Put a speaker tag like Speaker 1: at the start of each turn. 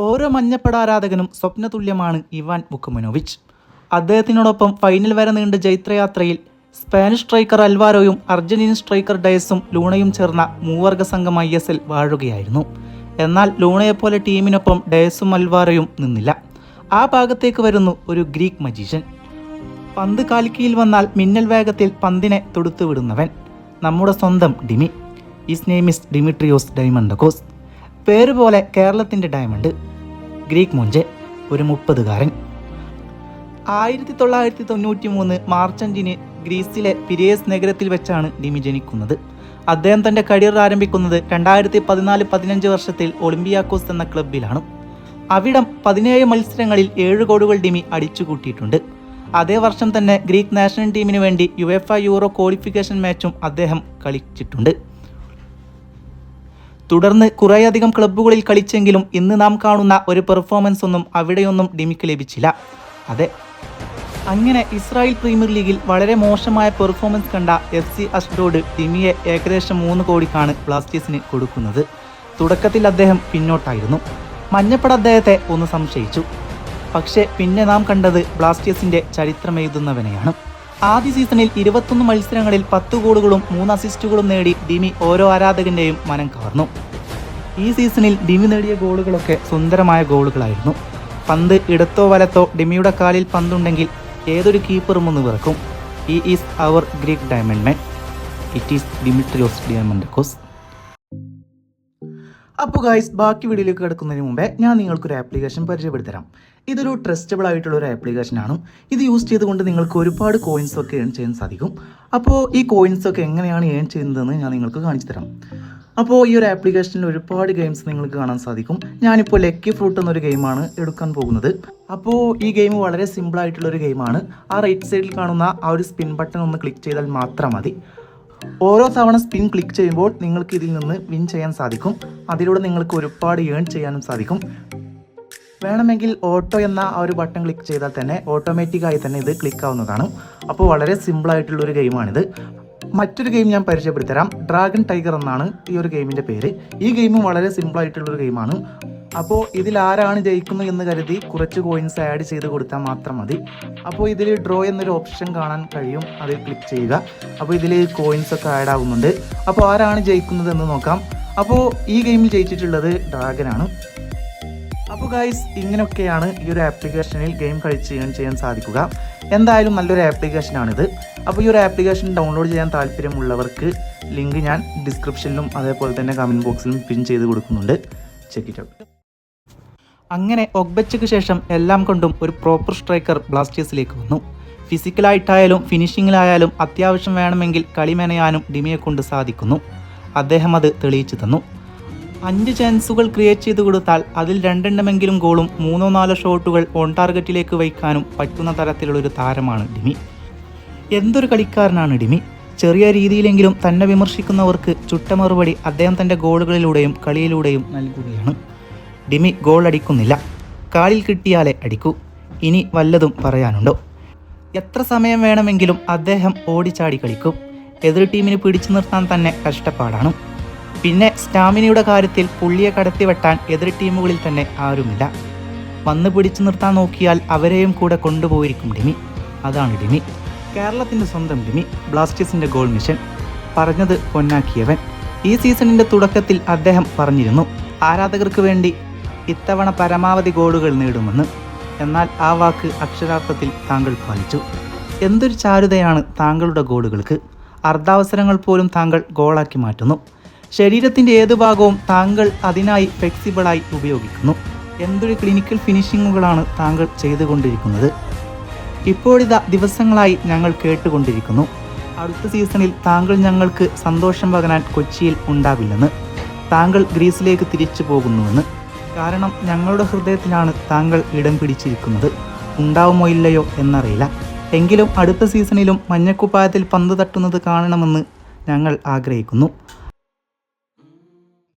Speaker 1: ഓരോ മഞ്ഞപ്പട ആരാധകനും സ്വപ്നതുല്യമാണ് Ivan Vukomanovic. അദ്ദേഹത്തിനോടൊപ്പം final വരെ നീണ്ട ജൈത്രയാത്രയിൽ സ്പാനിഷ് സ്ട്രൈക്കർ അൽവാരോയും അർജന്റീൻ സ്ട്രൈക്കർ ഡയസും ലൂണയും ചേർന്ന മൂവർഗ സംഘം ISL വാഴുകയായിരുന്നു. എന്നാൽ ലൂണയെപ്പോലെ ടീമിനൊപ്പം ഡയസും അൽവാരോയും നിന്നില്ല. ആ ഭാഗത്തേക്ക് വരുന്നു ഒരു ഗ്രീക്ക് മജീഷ്യൻ. പന്ത് കാൽക്കീയിൽ വന്നാൽ മിന്നൽ വേഗത്തിൽ പന്തിനെ തൊടുത്തുവിടുന്നവൻ, നമ്മുടെ സ്വന്തം Dimi. His name is Dimitrios Diamantakos. പേര് പോലെ കേരളത്തിൻ്റെ ഡയമണ്ട്. ഗ്രീക്ക് മൊഞ്ചെ, ഒരു 30കാരൻ. 1993 മാർച്ച് 5 ഗ്രീസിലെ പിരേസ് നഗരത്തിൽ വെച്ചാണ് ഡിമി ജനിക്കുന്നത്. അദ്ദേഹം തൻ്റെ കരിയർ ആരംഭിക്കുന്നത് 2014-15 വർഷത്തിൽ ഒളിമ്പിയാക്കോസ് എന്ന ക്ലബ്ബിലാണ്. അവിടം 17 മത്സരങ്ങളിൽ 7 ഗോളുകൾ ഡിമി അടിച്ചുകൂട്ടിയിട്ടുണ്ട്. അതേ വർഷം തന്നെ ഗ്രീക്ക് നാഷണൽ ടീമിന് വേണ്ടി യുവേഫ യൂറോ ക്വാളിഫിക്കേഷൻ മാച്ചും അദ്ദേഹം കളിച്ചിട്ടുണ്ട്. തുടർന്ന് കുറേയധികം ക്ലബ്ബുകളിൽ കളിച്ചെങ്കിലും ഇന്ന് നാം കാണുന്ന ഒരു പെർഫോമൻസ് ഒന്നും അവിടെയൊന്നും ഡിമിക്ക് ലഭിച്ചില്ല. അതെ, അങ്ങനെ ഇസ്രായേൽ പ്രീമിയർ ലീഗിൽ വളരെ മോശമായ പെർഫോമൻസ് കണ്ട FC അഷ്ഡോഡ് ഡിമിയെ ഏകദേശം 3 കോടിക്കാണ് ബ്ലാസ്റ്റേഴ്സിന് കൊടുക്കുന്നത്. തുടക്കത്തിൽ അദ്ദേഹം പിന്നോട്ടായിരുന്നു. മഞ്ഞപ്പട അദ്ദേഹത്തെ ഒന്ന് സംശയിച്ചു. പക്ഷേ പിന്നെ നാം കണ്ടത് ബ്ലാസ്റ്റേഴ്സിൻ്റെ ചരിത്രമെഴുതുന്നവനെയാണ്. ആദ്യ സീസണിൽ 21 മത്സരങ്ങളിൽ 10 ഗോളുകളും 3 അസിസ്റ്റുകളും നേടി ഡിമി ഓരോ ആരാധകൻ്റെയും മനം കവർന്നു. ഈ സീസണിൽ ഡിമി നേടിയ ഗോളുകളൊക്കെ സുന്ദരമായ ഗോളുകളായിരുന്നു. പന്ത് ഇടത്തോ വലത്തോ ഡിമിയുടെ കാലിൽ പന്തുണ്ടെങ്കിൽ ഏതൊരു കീപ്പറും ഒന്ന് വിറക്കും. He is our Greek diamond man. It is Dimitrios Diamantakos. അപ്പോൾ ഗൈസ്, ബാക്കി വീഡിയോയിലേക്ക് കിടക്കുന്നതിന് മുമ്പേ ഞാൻ നിങ്ങൾക്കൊരു ആപ്ലിക്കേഷൻ പരിചയപ്പെടുത്തരാം. ഇതൊരു ട്രസ്റ്റബിൾ ആയിട്ടുള്ള ഒരു ആപ്ലിക്കേഷനാണ്. ഇത് യൂസ് ചെയ്തുകൊണ്ട് നിങ്ങൾക്ക് ഒരുപാട് കോയിൻസ് ഒക്കെ ഏൺ ചെയ്യാൻ സാധിക്കും. അപ്പോൾ ഈ കോയിൻസ് ഒക്കെ എങ്ങനെയാണ് ഏൺ ചെയ്യുന്നതെന്ന് ഞാൻ നിങ്ങൾക്ക് കാണിച്ചു തരാം. അപ്പോൾ ഈ ഒരു ആപ്ലിക്കേഷനിൽ ഒരുപാട് ഗെയിംസ് നിങ്ങൾക്ക് കാണാൻ സാധിക്കും. ഞാനിപ്പോൾ ലക്കി ഫ്രൂട്ട് എന്നൊരു ഗെയിമാണ് എടുക്കാൻ പോകുന്നത്. അപ്പോൾ ഈ ഗെയിം വളരെ സിമ്പിൾ ആയിട്ടുള്ളൊരു ഗെയിമാണ്. ആ റൈറ്റ് സൈഡിൽ കാണുന്ന ആ ഒരു സ്പിൻ ബട്ടൺ ഒന്ന് ക്ലിക്ക് ചെയ്താൽ മാത്രം മതി. ഓരോ തവണ സ്പിൻ ക്ലിക്ക് ചെയ്യുമ്പോൾ നിങ്ങൾക്ക് ഇതിൽ നിന്ന് വിൻ ചെയ്യാൻ സാധിക്കും. അതിലൂടെ നിങ്ങൾക്ക് ഒരുപാട് ഏൺ ചെയ്യാനും സാധിക്കും. വേണമെങ്കിൽ ഓട്ടോ എന്ന ആ ഒരു ബട്ടൺ ക്ലിക്ക് ചെയ്താൽ തന്നെ ഓട്ടോമാറ്റിക്കായി തന്നെ ഇത് ക്ലിക്ക് ആവുന്നതാണ്. അപ്പോൾ വളരെ സിമ്പിളായിട്ടുള്ളൊരു ഗെയിമാണിത്. മറ്റൊരു ഗെയിം ഞാൻ പരിചയപ്പെടുത്തരാം. ഡ്രാഗൺ ടൈഗർ എന്നാണ് ഈ ഒരു ഗെയിമിൻ്റെ പേര്. ഈ ഗെയിമും വളരെ സിമ്പിളായിട്ടുള്ളൊരു ഗെയിമാണ്. അപ്പോൾ ഇതിൽ ആരാണ് ജയിക്കുന്നത് എന്ന് കരുതി കുറച്ച് കോയിൻസ് ആഡ് ചെയ്ത് കൊടുത്താൽ മാത്രം മതി. അപ്പോൾ ഇതിൽ ഡ്രോ എന്നൊരു ഓപ്ഷൻ കാണാൻ കഴിയും, അതിൽ ക്ലിക്ക് ചെയ്യുക. അപ്പോൾ ഇതിൽ കോയിൻസ് ഒക്കെ ആഡ് ആവുന്നുണ്ട്. അപ്പോൾ ആരാണ് ജയിക്കുന്നത് എന്ന് നോക്കാം. അപ്പോൾ ഈ ഗെയിമിൽ ജയിച്ചിട്ടുള്ളത് ഡ്രാഗനാണ്. അപ്പോൾ ഗൈസ്, ഇങ്ങനെയൊക്കെയാണ് ഈ ഒരു ആപ്ലിക്കേഷനിൽ ഗെയിം കളിച്ച് ഏൺ ചെയ്യാൻ സാധിക്കുക. എന്തായാലും നല്ലൊരു ആപ്ലിക്കേഷനാണിത്. അപ്പോൾ ഈ ഒരു ആപ്ലിക്കേഷൻ ഡൗൺലോഡ് ചെയ്യാൻ താല്പര്യമുള്ളവർക്ക് ലിങ്ക് ഞാൻ ഡിസ്ക്രിപ്ഷനിലും അതേപോലെ തന്നെ കമൻറ്റ് ബോക്സിലും പിൻ ചെയ്ത് കൊടുക്കുന്നുണ്ട്. Check it out. അങ്ങനെ ഒഗ്ബച്ചയ്ക്ക് ശേഷം എല്ലാം കൊണ്ടും ഒരു പ്രോപ്പർ സ്ട്രൈക്കർ ബ്ലാസ്റ്റേഴ്സിലേക്ക് വന്നു. ഫിസിക്കലായിട്ടായാലും ഫിനിഷിങ്ങിലായാലും അത്യാവശ്യം വേണമെങ്കിൽ കളി മെനയാനും ഡിമിയെ കൊണ്ട് സാധിക്കുന്നു. അദ്ദേഹം അത് തെളിയിച്ചു തന്നു. 5 ചാൻസുകൾ ക്രിയേറ്റ് ചെയ്ത് കൊടുത്താൽ അതിൽ 2 ഗോളും 3-4 ഷോട്ടുകൾ ഓൺ ടാർഗറ്റിലേക്ക് വയ്ക്കാനും പറ്റുന്ന തരത്തിലുള്ളൊരു താരമാണ് ഡിമി. എന്തൊരു കളിക്കാരനാണ് ഡിമി. ചെറിയ രീതിയിലെങ്കിലും തന്നെ വിമർശിക്കുന്നവർക്ക് ചുട്ട മറുപടി അദ്ദേഹം തൻ്റെ ഗോളുകളിലൂടെയും കളിയിലൂടെയും നൽകുകയാണ്. ഡിമി ഗോൾ അടിക്കുന്നില്ല, കാലിൽ കിട്ടിയാലേ അടിക്കൂ. ഇനി വല്ലതും പറയാനുണ്ടോ? എത്ര സമയം വേണമെങ്കിലും അദ്ദേഹം ഓടിച്ചാടി കളിക്കും. എതിർ ടീമിന് പിടിച്ചു നിർത്താൻ തന്നെ കഷ്ടപ്പാടാണ്. പിന്നെ സ്റ്റാമിനയുടെ കാര്യത്തിൽ പുള്ളിയെ കടത്തിവെട്ടാൻ എതിർ ടീമുകളിൽ തന്നെ ആരുമില്ല. വന്ന് പിടിച്ചു നിർത്താൻ നോക്കിയാൽ അവരെയും കൂടെ കൊണ്ടുപോയിരിക്കും ഡിമി. അതാണ് ഡിമി, കേരളത്തിൻ്റെ സ്വന്തം ഡിമി, ബ്ലാസ്റ്റേഴ്സിൻ്റെ ഗോൾ മിഷൻ. പറഞ്ഞത് പൊന്നാക്കിയവൻ. ഈ സീസണിൻ്റെ തുടക്കത്തിൽ അദ്ദേഹം പറഞ്ഞിരുന്നു ആരാധകർക്ക് വേണ്ടി ഇത്തവണ പരമാവധി ഗോളുകൾ നേടുമെന്ന്. എന്നാൽ ആ വാക്ക് അക്ഷരാർത്ഥത്തിൽ താങ്കൾ പാലിച്ചു. എന്തൊരു ചാരുതയാണ് താങ്കളുടെ ഗോളുകൾക്ക്. അർദ്ധാവസരങ്ങൾ പോലും താങ്കൾ ഗോളാക്കി മാറ്റുന്നു. ശരീരത്തിൻ്റെ ഏത് ഭാഗവും താങ്കൾ അതിനായി ഫ്ലെക്സിബിളായി ഉപയോഗിക്കുന്നു. എന്തൊരു ക്ലിനിക്കൽ ഫിനിഷിങ്ങുകളാണ് താങ്കൾ ചെയ്തുകൊണ്ടിരിക്കുന്നത്. ഇപ്പോഴിതാ ദിവസങ്ങളായി ഞങ്ങൾ കേട്ടുകൊണ്ടിരിക്കുന്നു അടുത്ത സീസണിൽ താങ്കൾ ഞങ്ങൾക്ക് സന്തോഷം പകരാൻ കൊച്ചിയിൽ ഉണ്ടാവില്ലെന്ന്. താങ്കൾ ഗ്രീസിലേക്ക് തിരിച്ചു പോകുന്നുവെന്ന്. കാരണം ഞങ്ങളുടെ ഹൃദയത്തിലാണ് താങ്കൾ ഇടം പിടിച്ചിരിക്കുന്നത്. ഉണ്ടാവുമോ ഇല്ലയോ എന്നറിയില്ല. എങ്കിലും അടുത്ത സീസണിലും മഞ്ഞക്കുപ്പായത്തിൽ പന്ത് തട്ടുന്നത് കാണണമെന്ന് ഞങ്ങൾ ആഗ്രഹിക്കുന്നു.